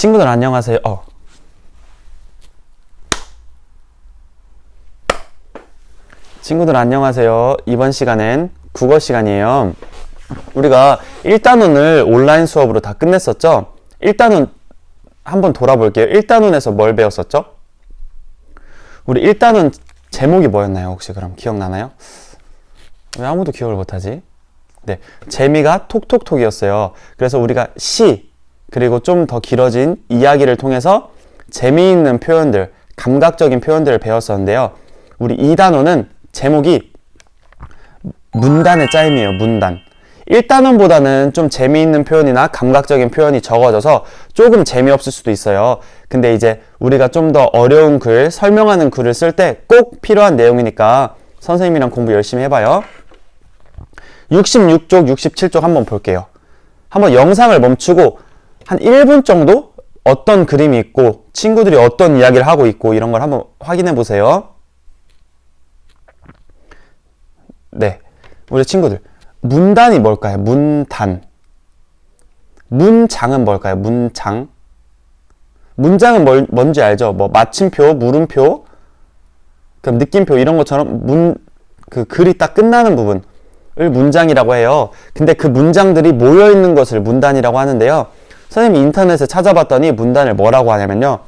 친구들 안녕하세요. 친구들 안녕하세요. 이번 시간엔 국어 시간이에요. 우리가 1단원을 온라인 수업으로 다 끝냈었죠? 1단원 한번 돌아볼게요. 1단원에서 뭘 배웠었죠? 우리 1단원 제목이 뭐였나요? 혹시 그럼 기억나나요? 왜 아무도 기억을 못하지? 네, 재미가 톡톡톡이었어요. 그래서 우리가 시, 그리고 좀 더 길어진 이야기를 통해서 재미있는 표현들, 감각적인 표현들을 배웠었는데요. 우리 2단원은 제목이 문단의 짜임이에요. 문단. 1단원보다는 좀 재미있는 표현이나 감각적인 표현이 적어져서 조금 재미없을 수도 있어요. 근데 이제 우리가 좀 더 어려운 글, 설명하는 글을 쓸 때 꼭 필요한 내용이니까 선생님이랑 공부 열심히 해봐요. 66쪽, 67쪽 한번 볼게요. 한번 영상을 멈추고 한 1분 정도 어떤 그림이 있고 친구들이 어떤 이야기를 하고 있고 이런 걸 한번 확인해 보세요. 네, 우리 친구들 문단이 뭘까요? 문단. 문장은 뭘까요? 문장. 문장은 뭔지 알죠? 뭐 마침표, 물음표, 그럼 느낌표 이런 것처럼 그 글이 딱 끝나는 부분을 문장이라고 해요. 근데 그 문장들이 모여 있는 것을 문단이라고 하는데요. 선생님이 인터넷에 찾아봤더니 문단을 뭐라고 하냐면요.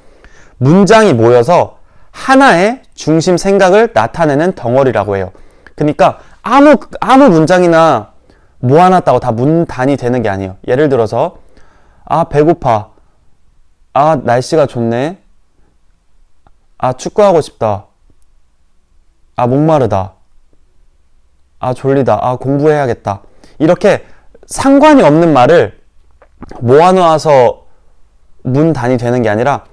문장이 모여서 하나의 중심 생각을 나타내는 덩어리라고 해요. 그러니까 아무 문장이나 모아놨다고 다 문단이 되는 게 아니에요. 예를 들어서 배고파. 날씨가 좋네. 축구하고 싶다. 목마르다. 졸리다. 공부해야겠다. 이렇게 상관이 없는 말을 모아놓아서 문단이 되는 게 아니라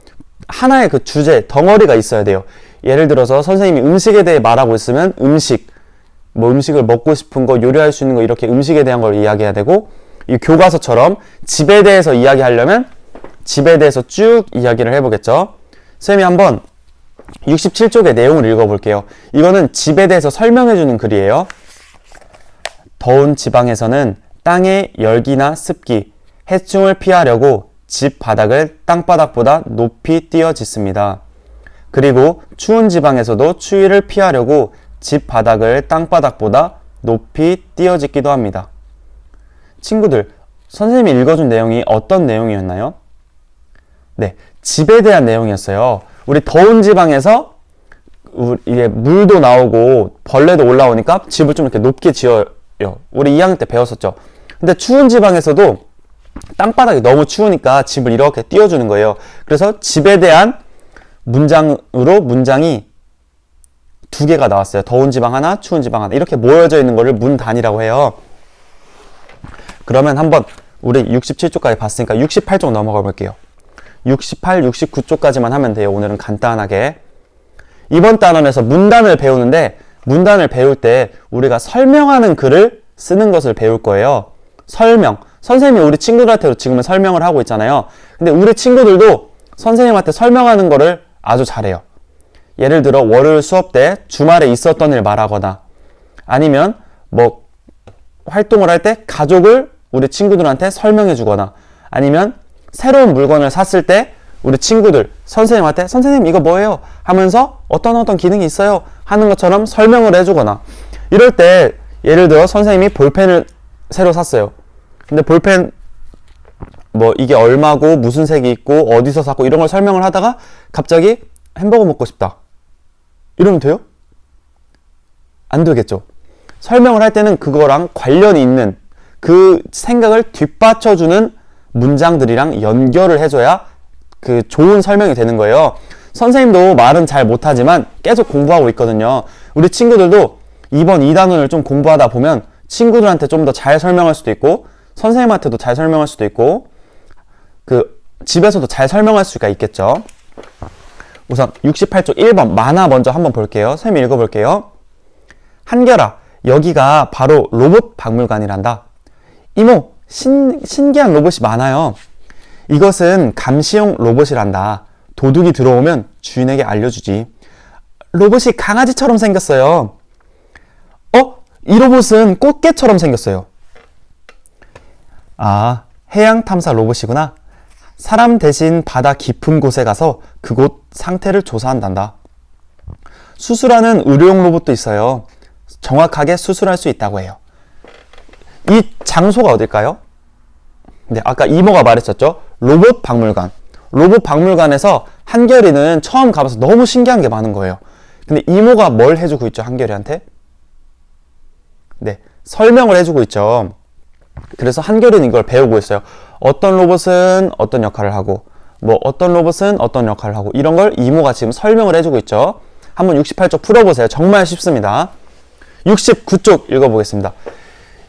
하나의 그 주제, 덩어리가 있어야 돼요. 예를 들어서 선생님이 음식에 대해 말하고 있으면 음식을 먹고 싶은 거, 요리할 수 있는 거 이렇게 음식에 대한 걸 이야기해야 되고, 이 교과서처럼 집에 대해서 이야기하려면 집에 대해서 쭉 이야기를 해보겠죠. 선생님이 한번 67쪽의 내용을 읽어볼게요. 이거는 집에 대해서 설명해주는 글이에요. 더운 지방에서는 땅의 열기나 습기, 해충을 피하려고 집 바닥을 땅바닥보다 높이 띄어 짓습니다. 그리고 추운 지방에서도 추위를 피하려고 집 바닥을 땅바닥보다 높이 띄어 짓기도 합니다. 친구들, 선생님이 읽어준 내용이 어떤 내용이었나요? 네, 집에 대한 내용이었어요. 우리 더운 지방에서 이게 물도 나오고 벌레도 올라오니까 집을 좀 이렇게 높게 지어요. 우리 2학년 때 배웠었죠. 근데 추운 지방에서도 땅바닥이 너무 추우니까 집을 이렇게 띄워주는 거예요. 그래서 집에 대한 문장으로 문장이 두 개가 나왔어요. 더운 지방 하나, 추운 지방 하나. 이렇게 모여져 있는 거를 문단이라고 해요. 그러면 한번 우리 67쪽까지 봤으니까 68쪽 넘어가 볼게요. 68, 69쪽까지만 하면 돼요. 오늘은 간단하게. 이번 단원에서 문단을 배우는데 문단을 배울 때 우리가 설명하는 글을 쓰는 것을 배울 거예요. 설명. 선생님이 우리 친구들한테도 지금은 설명을 하고 있잖아요. 근데 우리 친구들도 선생님한테 설명하는 거를 아주 잘해요. 예를 들어 월요일 수업 때 주말에 있었던 일 말하거나 아니면 뭐 활동을 할 때 가족을 우리 친구들한테 설명해 주거나 아니면 새로운 물건을 샀을 때 우리 친구들 선생님한테 선생님 이거 뭐예요? 하면서 어떤 기능이 있어요? 하는 것처럼 설명을 해주거나 이럴 때 예를 들어 선생님이 볼펜을 새로 샀어요. 근데 볼펜 뭐 이게 얼마고 무슨 색이 있고 어디서 샀고 이런 걸 설명을 하다가 갑자기 햄버거 먹고 싶다. 이러면 돼요? 안 되겠죠. 설명을 할 때는 그거랑 관련이 있는 그 생각을 뒷받쳐주는 문장들이랑 연결을 해줘야 그 좋은 설명이 되는 거예요. 선생님도 말은 잘 못하지만 계속 공부하고 있거든요. 우리 친구들도 이번 2단원을 좀 공부하다 보면 친구들한테 좀 더 잘 설명할 수도 있고 선생님한테도 잘 설명할 수도 있고 그 집에서도 잘 설명할 수가 있겠죠. 우선 68쪽 1번 만화 먼저 한번 볼게요. 선생님 읽어볼게요. 한결아, 여기가 바로 로봇 박물관이란다. 이모, 신기한 로봇이 많아요. 이것은 감시용 로봇이란다. 도둑이 들어오면 주인에게 알려주지. 로봇이 강아지처럼 생겼어요. 이 로봇은 꽃게처럼 생겼어요. 해양 탐사 로봇이구나. 사람 대신 바다 깊은 곳에 가서 그곳 상태를 조사한단다. 수술하는 의료용 로봇도 있어요. 정확하게 수술할 수 있다고 해요. 이 장소가 어딜까요? 네, 아까 이모가 말했었죠. 로봇 박물관. 로봇 박물관에서 한결이는 처음 가봐서 너무 신기한 게 많은 거예요. 근데 이모가 뭘 해주고 있죠, 한결이한테? 네, 설명을 해주고 있죠. 그래서 한결이는 이걸 배우고 있어요. 어떤 로봇은 어떤 역할을 하고, 어떤 로봇은 어떤 역할을 하고, 이런 걸 이모가 지금 설명을 해주고 있죠. 한번 68쪽 풀어보세요. 정말 쉽습니다. 69쪽 읽어보겠습니다.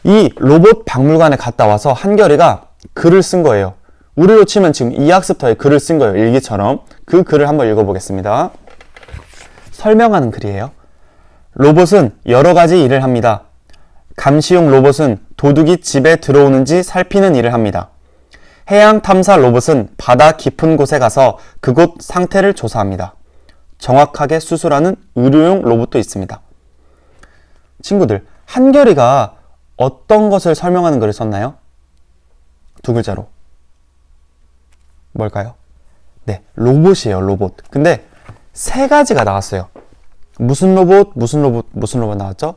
이 로봇 박물관에 갔다 와서 한결이가 글을 쓴 거예요. 우리로 치면 지금 이 학습터에 글을 쓴 거예요. 일기처럼. 그 글을 한번 읽어보겠습니다. 설명하는 글이에요. 로봇은 여러 가지 일을 합니다. 감시용 로봇은 도둑이 집에 들어오는지 살피는 일을 합니다. 해양 탐사 로봇은 바다 깊은 곳에 가서 그곳 상태를 조사합니다. 정확하게 수술하는 의료용 로봇도 있습니다. 친구들, 한결이가 어떤 것을 설명하는 글을 썼나요? 두 글자로. 뭘까요? 네, 로봇이에요, 로봇. 근데 세 가지가 나왔어요. 무슨 로봇, 무슨 로봇, 무슨 로봇 나왔죠?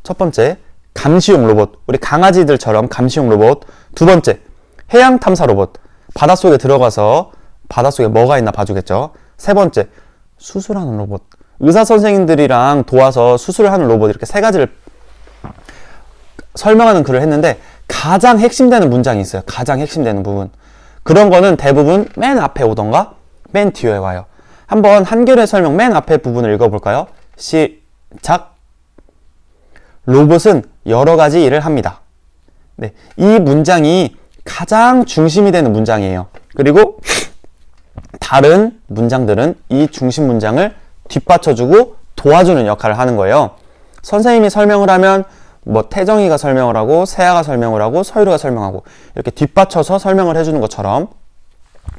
첫 번째, 감시용 로봇. 우리 강아지들처럼 감시용 로봇. 두 번째, 해양 탐사 로봇. 바닷속에 들어가서 바닷속에 뭐가 있나 봐주겠죠. 세 번째, 수술하는 로봇. 의사 선생님들이랑 도와서 수술하는 로봇. 이렇게 세 가지를 설명하는 글을 했는데 가장 핵심되는 문장이 있어요. 가장 핵심되는 부분. 그런 거는 대부분 맨 앞에 오던가 맨 뒤에 와요. 한번 한결의 설명 맨 앞에 부분을 읽어볼까요? 시작. 로봇은 여러 가지 일을 합니다. 네, 이 문장이 가장 중심이 되는 문장이에요. 그리고 다른 문장들은 이 중심 문장을 뒷받쳐주고 도와주는 역할을 하는 거예요. 선생님이 설명을 하면 태정이가 설명을 하고, 세아가 설명을 하고, 서유리가 설명하고, 이렇게 뒷받쳐서 설명을 해주는 것처럼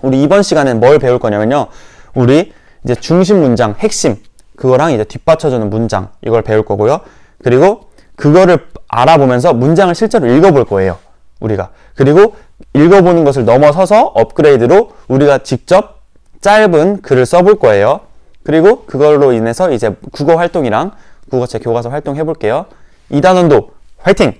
우리 이번 시간엔 뭘 배울 거냐면요. 우리 이제 중심 문장, 핵심, 그거랑 이제 뒷받쳐주는 문장, 이걸 배울 거고요. 그리고 그거를 알아보면서 문장을 실제로 읽어볼 거예요. 우리가. 그리고 읽어보는 것을 넘어서서 업그레이드로 우리가 직접 짧은 글을 써볼 거예요. 그리고 그걸로 인해서 이제 국어 활동이랑 국어책 교과서 활동 해볼게요. 이단원도 화이팅!